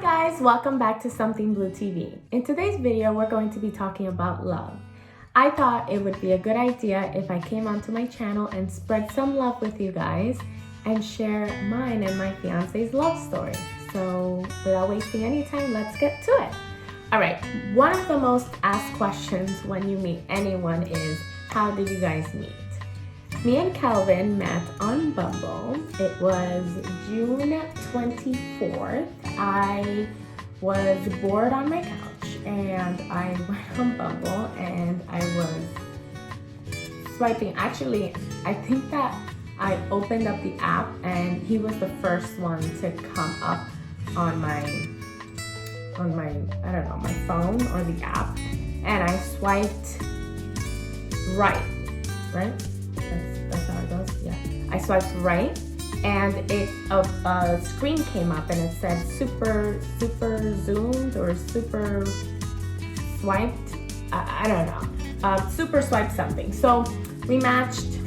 Hi guys, welcome back to Something Blue TV. In today's video, we're going to be talking about love. I thought it would be a good idea if I came onto my channel and spread some love with you guys and share mine and my fiance's love story. So without wasting any time, let's get to it. All right, one of the most asked questions when you meet anyone is, how did you guys meet? Me and Calvin met on Bumble. It was June 24th. I was bored on my couch and I went on Bumble and I was swiping. Actually, I think that I opened up the app and he was the first one to come up on my I don't know, my phone or the app, and I swiped right? That's how it goes. Yeah, I swiped right, and a screen came up, and it said super zoomed or super swiped. I don't know. Super swiped something. So we matched,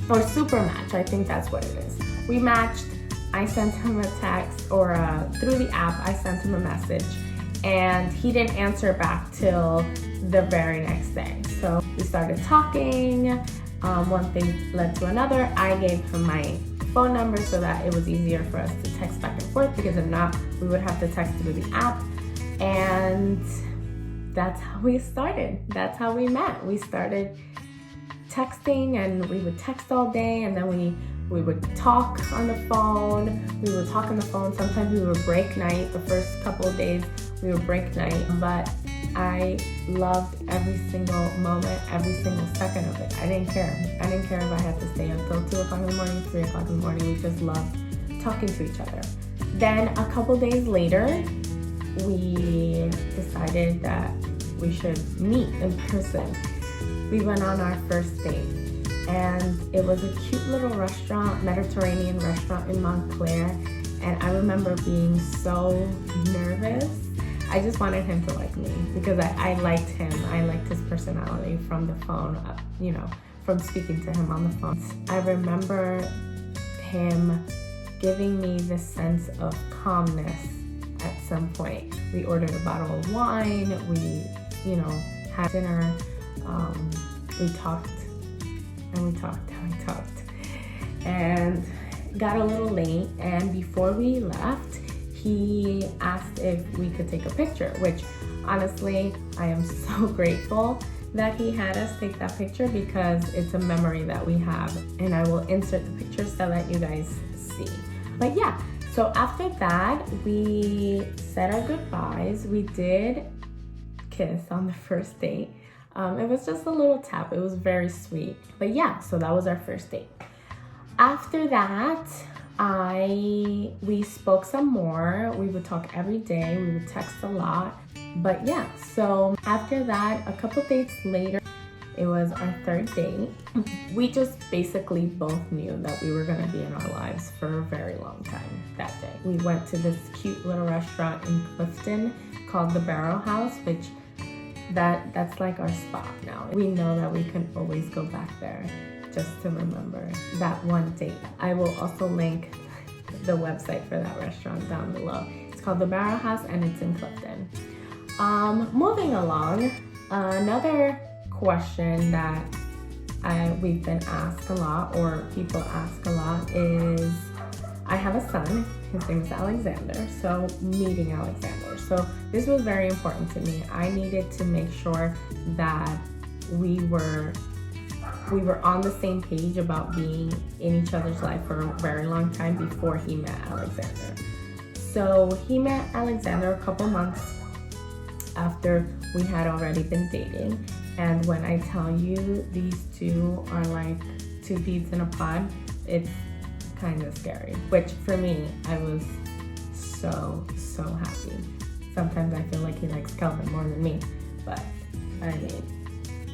or super match. I think that's what it is. We matched. I sent him a text, or through the app, I sent him a message, and he didn't answer back till the very next day. So we started talking. One thing led to another. I gave him my phone number so that it was easier for us to text back and forth, because if not, we would have to text through the app. And that's how we started. That's how we met. We started texting, and we would text all day, and then we would talk on the phone. We would talk on the phone. Sometimes we would break night. The first couple of days we would break night, but I loved every single moment, every single second of it. I didn't care. I didn't care if I had to stay until 2 o'clock in the morning, 3 o'clock in the morning. We just loved talking to each other. Then a couple days later, we decided that we should meet in person. We went on our first date, and it was a cute little restaurant, Mediterranean restaurant in Montclair. And I remember being so nervous. I just wanted him to like me because I liked him. I liked his personality from the phone, from speaking to him on the phone. I remember him giving me this sense of calmness at some point. We ordered a bottle of wine. We, had dinner. We talked and we talked and we talked, and got a little late. And before we left, he asked if we could take a picture, which honestly, I am so grateful that he had us take that picture, because it's a memory that we have, and I will insert the picture so that you guys see. But yeah, so after that, we said our goodbyes. We did kiss on the first date. It was just a little tap. It was very sweet. But yeah, so that was our first date. After that, we spoke some more. We would talk every day. We would text a lot. But yeah, so after that, a couple dates later, it was our third date. We just basically both knew that we were gonna be in our lives for a very long time that day. We went to this cute little restaurant in Clifton called the Barrow House, which that's like our spot now. We know that we can always go back there just to remember that one date. I will also link the website for that restaurant down below. It's called the Barrow House, and it's in Clifton. Moving along, another question that we've been asked a lot, or people ask a lot, is I have a son. His name is Alexander. So meeting Alexander. So this was very important to me. I needed to make sure that we were on the same page about being in each other's life for a very long time before he met Alexander. So he met Alexander a couple months after we had already been dating. And when I tell you these two are like two peas in a pod, it's kind of scary. Which for me, I was so happy. Sometimes I feel like he likes Calvin more than me, but I mean,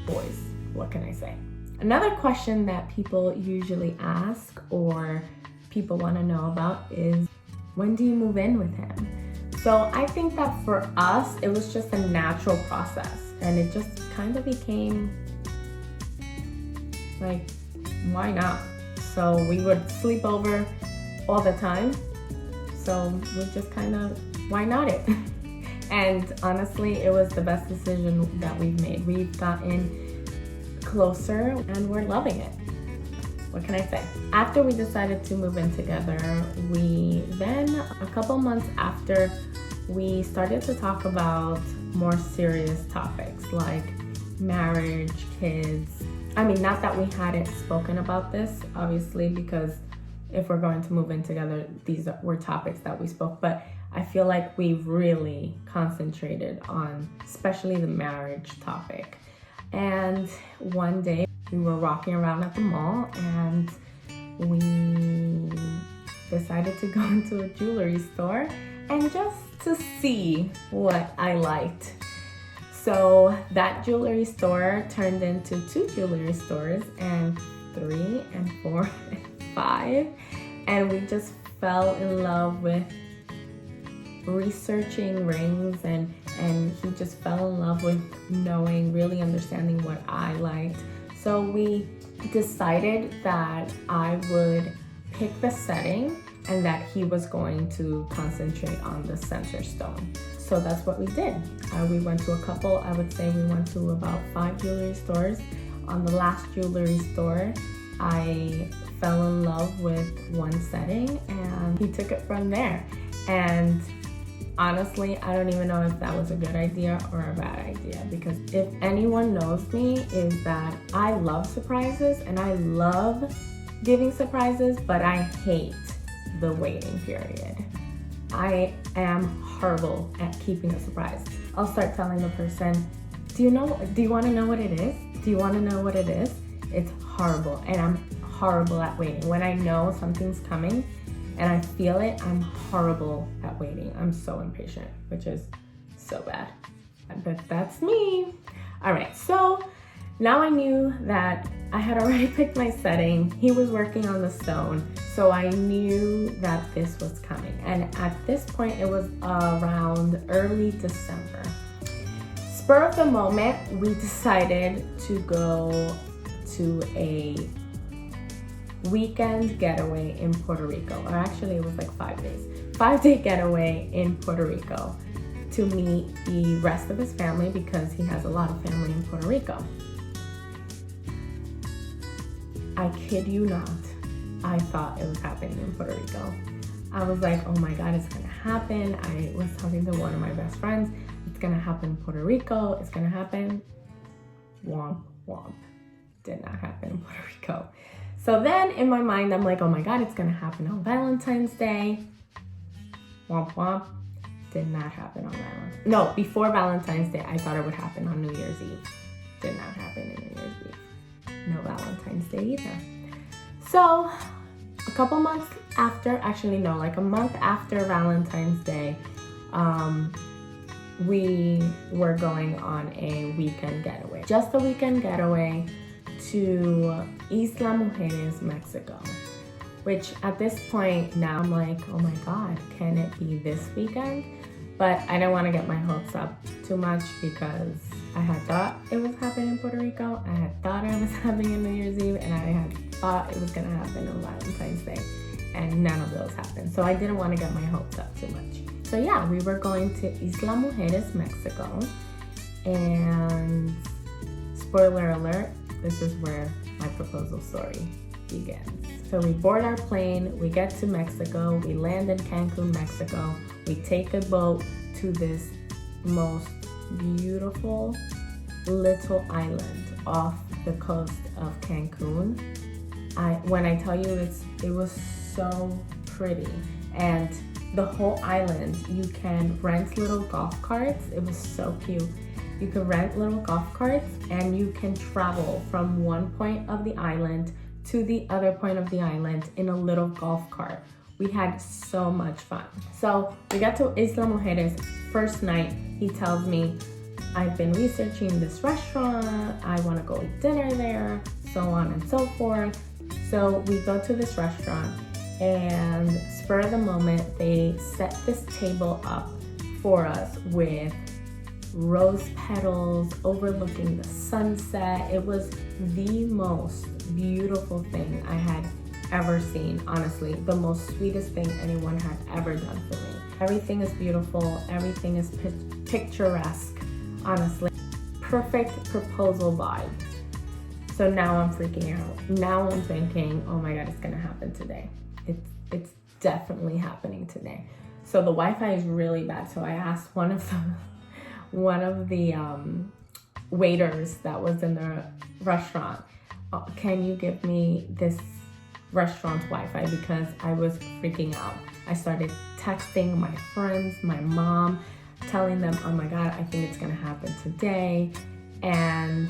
boys, what can I say? Another question that people usually ask, or people want to know about, is when do you move in with him? So I think that for us, it was just a natural process, and it just kind of became like, why not? So we would sleep over all the time. so we just kind of, why not it? And honestly, it was the best decision that we've made. We've gotten closer and we're loving it. What can I say? After we decided to move in together, we then, a couple months after, we started to talk about more serious topics like marriage, kids. I mean, not that we hadn't spoken about this, obviously, because if we're going to move in together, these were topics that we spoke, but I feel like we've really concentrated on especially the marriage topic. And one day we were walking around at the mall and we decided to go into a jewelry store and just to see what I liked. So that jewelry store turned into 2 jewelry stores, and 3 and 4 and 5. And we just fell in love with researching rings, and he just fell in love with knowing, really understanding what I liked. So we decided that I would pick the setting and that he was going to concentrate on the center stone. So that's what we did. We went to a couple, I would say we went to about 5 jewelry stores. On the last jewelry store, I fell in love with one setting and he took it from there. And honestly, I don't even know if that was a good idea or a bad idea, because if anyone knows me, is that I love surprises and I love giving surprises, but I hate the waiting period. I am horrible at keeping a surprise. I'll start telling the person, do you want to know what it is? Do you want to know what it is? It's horrible, and I'm horrible at waiting. When I know something's coming and I feel it, I'm horrible at waiting. I'm so impatient, which is so bad. But that's me. All right, so now I knew that I had already picked my setting. He was working on the stone, so I knew that this was coming. And at this point, it was around early December. Spur of the moment, we decided to go to a weekend getaway in Puerto Rico, or actually it was like 5 days. 5-day getaway in Puerto Rico to meet the rest of his family, because he has a lot of family in Puerto Rico. I kid you not, I thought it was happening in Puerto Rico. I was like, oh my God, it's gonna happen. I was talking to one of my best friends. It's gonna happen in Puerto Rico. It's gonna happen. Womp, womp. Did not happen in Puerto Rico. So then in my mind, I'm like, oh my God, it's gonna happen on Valentine's Day. Womp, womp. Did not happen on Valentine's Day. No, before Valentine's Day, I thought it would happen on New Year's Eve. Did not happen in New Year's Eve. No Valentine's Day either. So a couple months after, actually no, like a month after Valentine's Day, we were going on a weekend getaway. Just a weekend getaway to Isla Mujeres, Mexico. Which at this point now I'm like, oh my God, can it be this weekend? But I don't want to get my hopes up too much, because I had thought it was happening in Puerto Rico, I had thought it was happening on New Year's Eve, and I had thought it was gonna happen on Valentine's Day, and none of those happened. So I didn't want to get my hopes up too much. So yeah, we were going to Isla Mujeres, Mexico, and spoiler alert, this is where my proposal story begins. So we board our plane, we get to Mexico, we land in Cancun, Mexico, we take a boat to this most beautiful little island off the coast of Cancun. When I tell you, it was so pretty, and the whole island, you can rent little golf carts. It was so cute. You can rent little golf carts and you can travel from one point of the island to the other point of the island in a little golf cart. We had so much fun. So we got to Isla Mujeres. First night, he tells me, I've been researching this restaurant, I wanna go eat dinner there, so on and so forth. So we go to this restaurant, and spur of the moment, they set this table up for us with rose petals overlooking the sunset. It was the most beautiful thing I had ever seen, honestly. The most sweetest thing anyone had ever done for me. Everything is beautiful. Everything is picturesque, honestly. Perfect proposal vibe. So now I'm freaking out. Now I'm thinking, oh my God, it's gonna happen today. It's definitely happening today. So the Wi-Fi is really bad. So I asked one of the waiters that was in the restaurant, can you give me this restaurant's Wi-Fi, because I was freaking out. I started texting my friends, my mom, telling them, oh my God, I think it's gonna happen today. And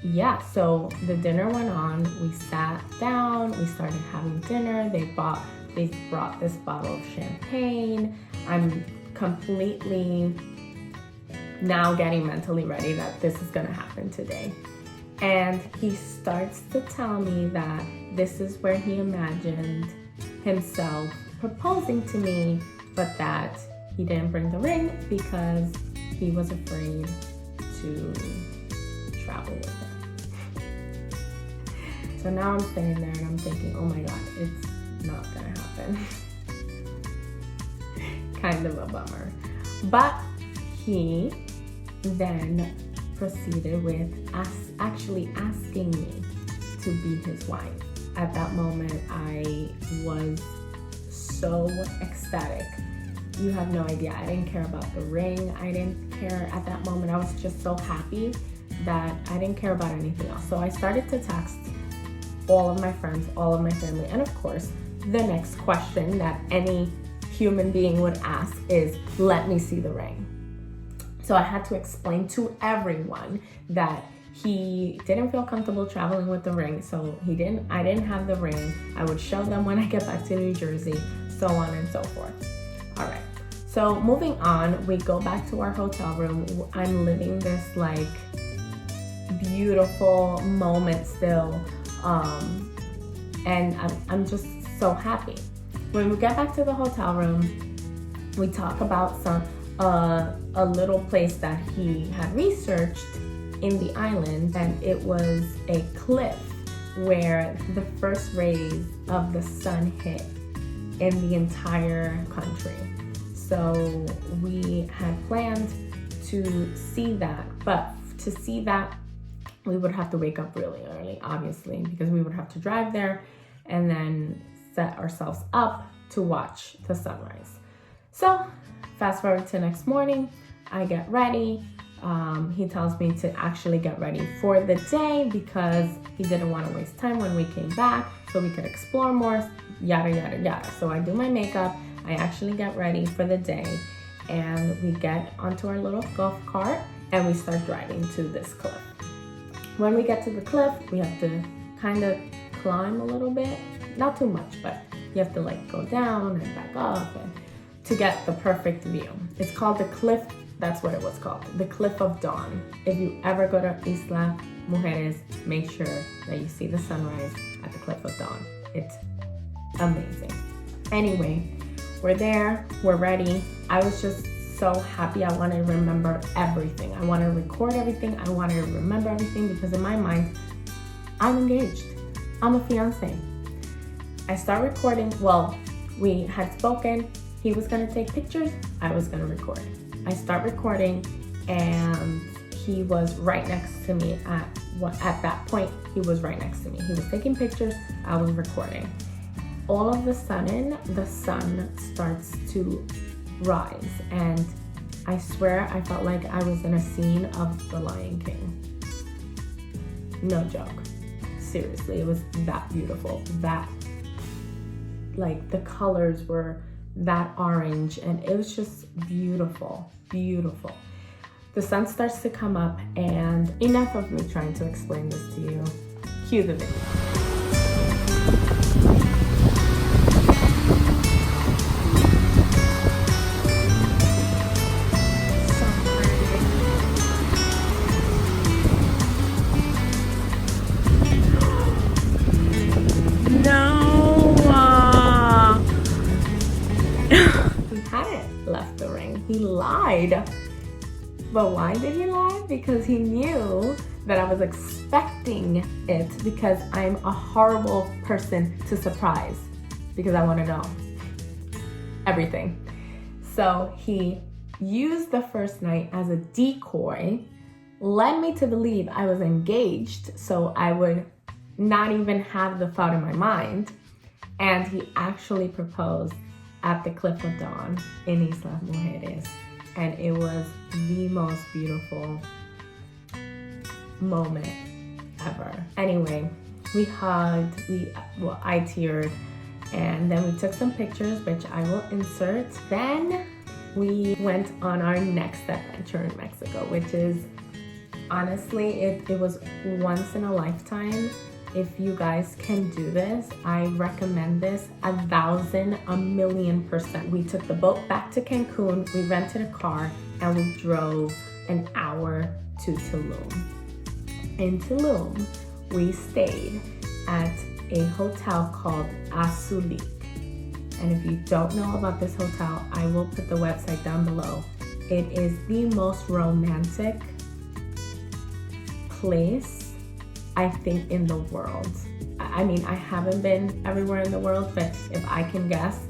yeah, so the dinner went on. We sat down, we started having dinner. They brought this bottle of champagne. I'm completely now getting mentally ready that this is gonna happen today. And he starts to tell me that this is where he imagined himself proposing to me, but that he didn't bring the ring because he was afraid to travel with him. So now I'm sitting there and I'm thinking, oh my God, it's not gonna happen. Kind of a bummer. But he then proceeded with actually asking me to be his wife. At that moment, I was so ecstatic. You have no idea. I didn't care about the ring. I didn't care at that moment. I was just so happy that I didn't care about anything else. So I started to text all of my friends, all of my family, and of course, the next question that any human being would ask is, let me see the ring. So I had to explain to everyone that he didn't feel comfortable traveling with the ring, so I didn't have the ring. I would show them when I get back to New Jersey, so on and so forth. All right, so moving on, we go back to our hotel room. I'm living this like beautiful moment still, and I'm just so happy. When we get back to the hotel room, we talk about a little place that he had researched in the island, and it was a cliff where the first rays of the sun hit in the entire country. So we had planned to see that, but to see that we would have to wake up really early, obviously, because we would have to drive there and then set ourselves up to watch the sunrise. So fast forward to next morning, I get ready. He tells me to actually get ready for the day because he didn't want to waste time when we came back, so we could explore more, yada, yada, yada. So I do my makeup, I actually get ready for the day, and we get onto our little golf cart and we start driving to this cliff. When we get to the cliff, we have to kind of climb a little bit, not too much, but you have to like go down and back up and to get the perfect view. It's called the cliff. That's what it was called, the Cliff of Dawn. If you ever go to Isla Mujeres, make sure that you see the sunrise at the Cliff of Dawn. It's amazing. Anyway, we're there, we're ready. I was just so happy. I want to remember everything. I want to record everything. I want to remember everything because in my mind, I'm engaged. I'm a fiancé. I start recording. Well, we had spoken. He was going to take pictures. I was going to record. I start recording and he was right next to me at that point. He was right next to me. He was taking pictures. I was recording. All of a sudden, the sun starts to rise, and I swear I felt like I was in a scene of The Lion King. No joke. Seriously, it was that beautiful. That, like, the colors were that orange, and it was just beautiful, beautiful. The sun starts to come up, and enough of me trying to explain this to you. Cue the video. He lied. But why did he lie? Because he knew that I was expecting it because I'm a horrible person to surprise because I want to know everything. So he used the first night as a decoy, led me to believe I was engaged so I would not even have the thought in my mind, and he actually proposed at the Cliff of Dawn in Islas Mujeres, and it was the most beautiful moment ever. Anyway, we hugged, I teared, and then we took some pictures, which I will insert. Then we went on our next adventure in Mexico, which is honestly, it was once in a lifetime. If you guys can do this, I recommend this 1,000, 1,000,000%. We took the boat back to Cancun, we rented a car, and we drove an hour to Tulum. In Tulum, we stayed at a hotel called Azulik. And if you don't know about this hotel, I will put the website down below. It is the most romantic place, I think, in the world. I mean, I haven't been everywhere in the world, but if I can guess,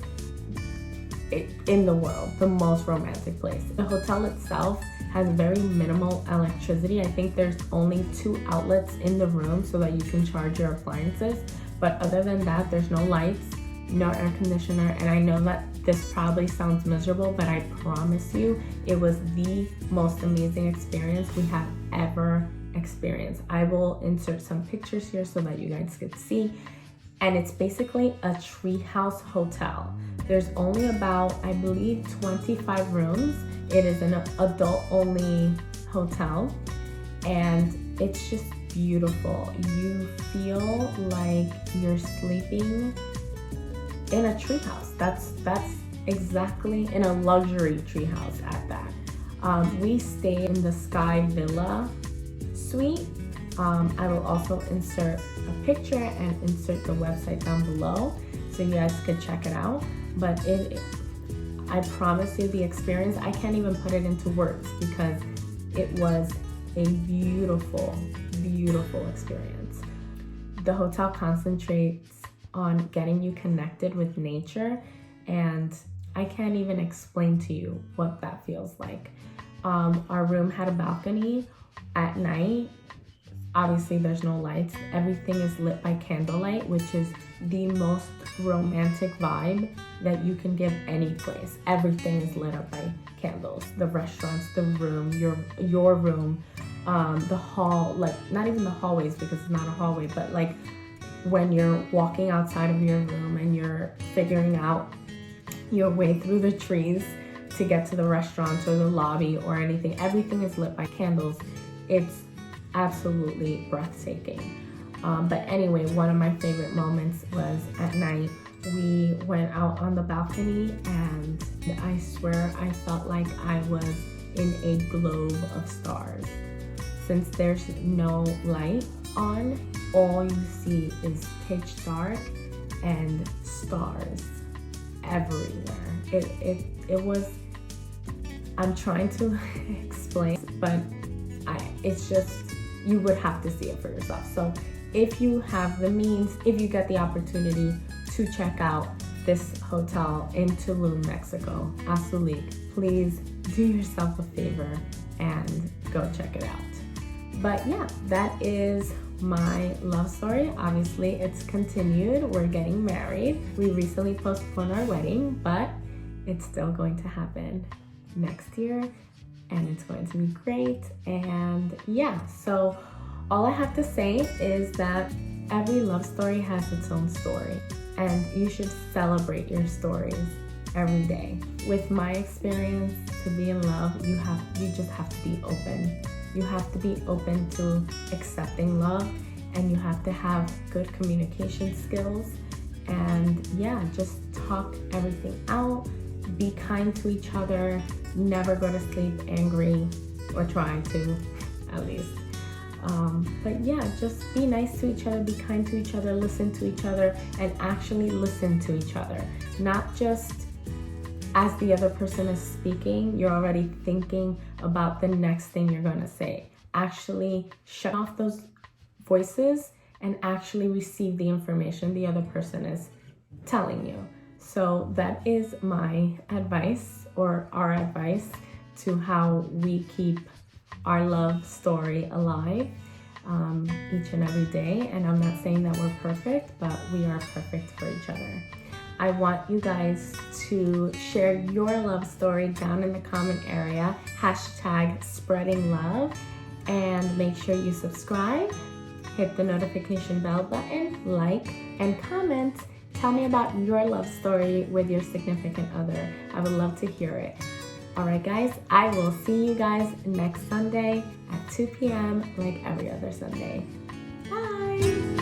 in the world, the most romantic place. The hotel itself has very minimal electricity. I think there's only 2 outlets in the room so that you can charge your appliances. But other than that, there's no lights, no air conditioner. And I know that this probably sounds miserable, but I promise you, it was the most amazing experience we have ever experienced. I will insert some pictures here so that you guys could see. And it's basically a treehouse hotel. There's only about, I believe, 25 rooms. It is an adult-only hotel, and it's just beautiful. You feel like you're sleeping in a treehouse. That's exactly, in a luxury treehouse at that. We stayed in the Sky Villa suite. I will also insert a picture and insert the website down below so you guys could check it out. But I promise you, the experience, I can't even put it into words because it was a beautiful, beautiful experience. The hotel concentrates on getting you connected with nature, and I can't even explain to you what that feels like. Our room had a balcony. At night, obviously there's no lights. Everything is lit by candlelight, which is the most romantic vibe that you can give any place. Everything is lit up by candles. The restaurants, the room, your room, the hall, like not even the hallways because it's not a hallway, but like when you're walking outside of your room and you're figuring out your way through the trees to get to the restaurants or the lobby or anything, everything is lit by candles. It's absolutely breathtaking. But anyway, one of my favorite moments was at night. We went out on the balcony and I swear I felt like I was in a globe of stars. Since there's no light on, all you see is pitch dark and stars everywhere. It was, I'm trying to explain, but it's just, you would have to see it for yourself. So if you have the means, if you get the opportunity to check out this hotel in Tulum, Mexico, Azulik, please do yourself a favor and go check it out. But yeah, that is my love story. Obviously, it's continued. We're getting married. We recently postponed our wedding, but it's still going to happen next year. And it's going to be great. And yeah, so all I have to say is that every love story has its own story, and you should celebrate your stories every day. With my experience, to be in love, you just have to be open. You have to be open to accepting love, and you have to have good communication skills. And yeah, just talk everything out. Be kind to each other. Never go to sleep angry, or try to, at least. But yeah, just be nice to each other, be kind to each other, listen to each other, and actually listen to each other. Not just as the other person is speaking, you're already thinking about the next thing you're gonna say. actually shut off those voices and actually receive the information the other person is telling you. So that is my advice, or our advice, to how we keep our love story alive each and every day. And I'm not saying that we're perfect, but we are perfect for each other. I want you guys to share your love story down in the comment area, hashtag spreading love, and make sure you subscribe, hit the notification bell button, like, and comment. Tell me about your love story with your significant other. I would love to hear it. All right, guys, I will see you guys next Sunday at 2 p.m. like every other Sunday. Bye.